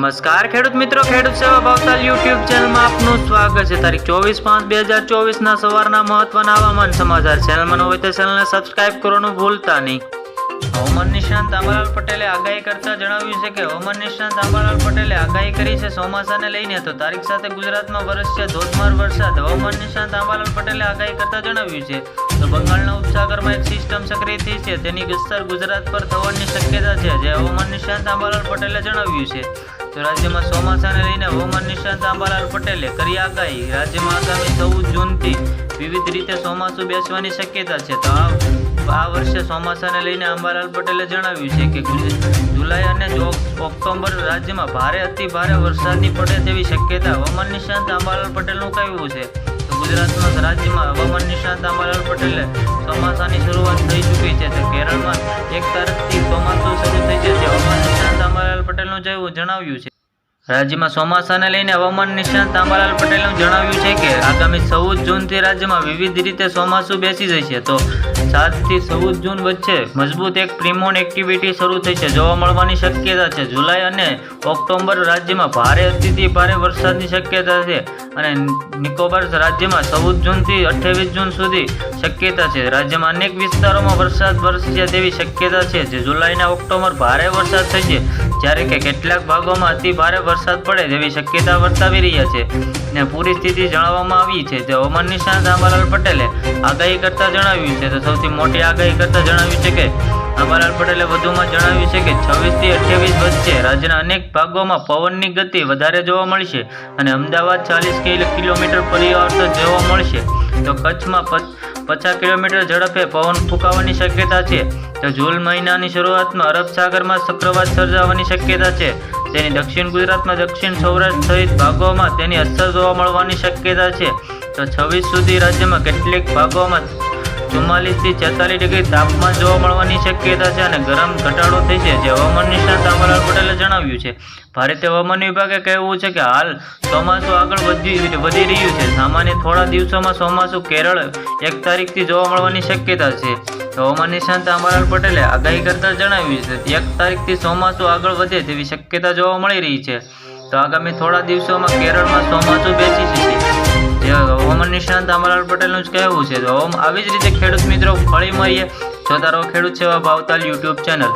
નમસ્કાર ખેડૂત મિત્રો, ખેડૂત સેવા ભાવતાલ યુટ્યુબ ચેનલમાં આપનું સ્વાગત છે। તારીખ 24/5/2024 સવારના મહત્વના હવામાન સમાચાર ચેનલમાં હોય તો ચેનલને સબસ્ક્રાઇબ કરવાનું ભૂલતા નહીં। હવામાન નિષ્ણાંત આંબાલાલ પટેલે આગાહી કરતા જણાવ્યું છે કે હવામાન નિષ્ણાંત આંબાલાલ પટેલે આગાહી કરી છે ચોમાસાને લઈને તો તારીખ સાથે ગુજરાતમાં વરસશે ધોધમાર વરસાદ। હવામાન નિષ્ણાંત આંબાલાલ પટેલે આગાહી કરતા જણાવ્યું છે તો બંગાળના ઉપસાગરમાં એક સિસ્ટમ સક્રિય થઈ છે, તેની અસર ગુજરાત પર થવાની શક્યતા છે, જે હવામાન નિષ્ણાંત આંબાલાલ પટેલે જણાવ્યું છે। તો રાજ્યમાં ચોમાસાને લઈને હવામાન નિષ્ણાંત આંબાલાલ પટેલે કરી આગાહી। રાજ્યમાં આગામી 14 જૂનથી વિવિધ રીતે ચોમાસું બેસવાની શક્યતા છે। તો આ વર્ષે ચોમાસાને લઈને આંબાલાલ પટેલે જણાવ્યું છે કે જુલાઈ અને ઓક્ટોબર રાજ્યમાં ભારે અતિ ભારે વરસાદની પડે તેવી શક્યતા હવામાન નિષ્ણાંત આંબાલાલ પટેલનું કહેવું છે। તો ગુજરાતમાં રાજ્યમાં હવામાન નિષ્ણાંત આંબાલાલ પટેલે ચોમાસાની શરૂઆત થઈ ચૂકી છે, તો કેરળમાં 1 તારીખથી ચોમાસું શરૂ થઈ જશે, હવામાન નિષ્ણાંત આંબાલાલ પટેલનું જણાવ્યું છે। રાજ્યમાં ચોમાસાને લઈને હવામાન નિષ્ણાંત આંબાલાલ પટેલનું જણાવ્યું છે કે આગામી 14 જૂનથી રાજ્યમાં વિવિધ રીતે ચોમાસું બેસી જશે। તો 7 થી 14 જૂન વચ્ચે મજબૂત એક પ્રીમોન એક્ટિવિટી શરૂ થઈ છે, જોવા મળવાની શક્યતા છે। જુલાઈ અને ઓક્ટોબર રાજ્યમાં ભારે અતિથી ભારે વરસાદની શક્યતા છે અને નિકોબાર રાજ્યમાં 14 જૂનથી 28 જૂન સુધી શક્યતા છે। રાજ્યમાં અનેક વિસ્તારોમાં વરસાદ વરસશે તેવી શક્યતા છે, જે જુલાઈ અને ઓક્ટોબર ભારે વરસાદ થશે, જ્યારે કે કેટલાક ભાગોમાં અતિ ભારે વરસાદ પડે તેવી શક્યતા વર્તાવી રહ્યા છે ને પૂરી સ્થિતિ જણાવવામાં આવી છે। જે હવામાન નિષ્ણાંત આંબાલાલ પટેલે આગાહી કરતા જણાવ્યું છે, તો સૌથી મોટી આગાહી કરતા જણાવ્યું છે કે આંબાલાલ પટેલે વધુમાં જણાવ્યું છે કે 26 થી 28 વચ્ચે રાજ્યના અનેક ભાગોમાં પવનની ગતિ વધારે જોવા મળશે અને અમદાવાદ 40 કિલોમીટર પ્રતિ જોવા મળશે, તો કચ્છમાં 50 કિલોમીટર ઝડપે પવન ફૂંકાવાની શક્યતા છે। તો જૂન મહિનાની શરૂઆતમાં અરબ સાગરમાં ચક્રવાત સર્જાવાની શક્યતા છે, તેની દક્ષિણ ગુજરાતમાં દક્ષિણ સૌરાષ્ટ્ર સહિત ભાગોમાં તેની અસર જોવા મળવાની શક્યતા છે। તો 26 સુધી રાજ્યમાં કેટલીક ભાગોમાં 44 થી 46 ડિગ્રી તાપમાન જોવા મળવાની શક્યતા છે અને ગરમ ઘટાડો થઈ છે, જે હવામાન નિષ્ણાંત આંબાલાલ પટેલે જણાવ્યું છે। ભારતીય હવામાન વિભાગે કહેવું છે કે હાલ ચોમાસું આગળ વધી રહ્યું છે। સામાન્ય થોડા દિવસોમાં ચોમાસું કેરળ 1 તારીખથી જોવા મળવાની શક્યતા છે। હવામાન નિષ્ણાંત આંબાલાલ પટેલે આગાહી કરતા જણાવ્યું છે કે 1 તારીખથી ચોમાસું આગળ વધે તેવી શક્યતા જોવા મળી રહી છે। તો આગામી થોડા દિવસોમાં કેરળમાં ચોમાસું બેસી જશે, જે હવામાન નિષ્ણાંત આંબાલાલ પટેલનું જ કહેવું છે। તો આવી જ રીતે ખેડૂત મિત્રો ફળી મળીએ, જોતા રહો ખેડૂત સેવા ભાવતાલ યુટ્યુબ ચેનલ।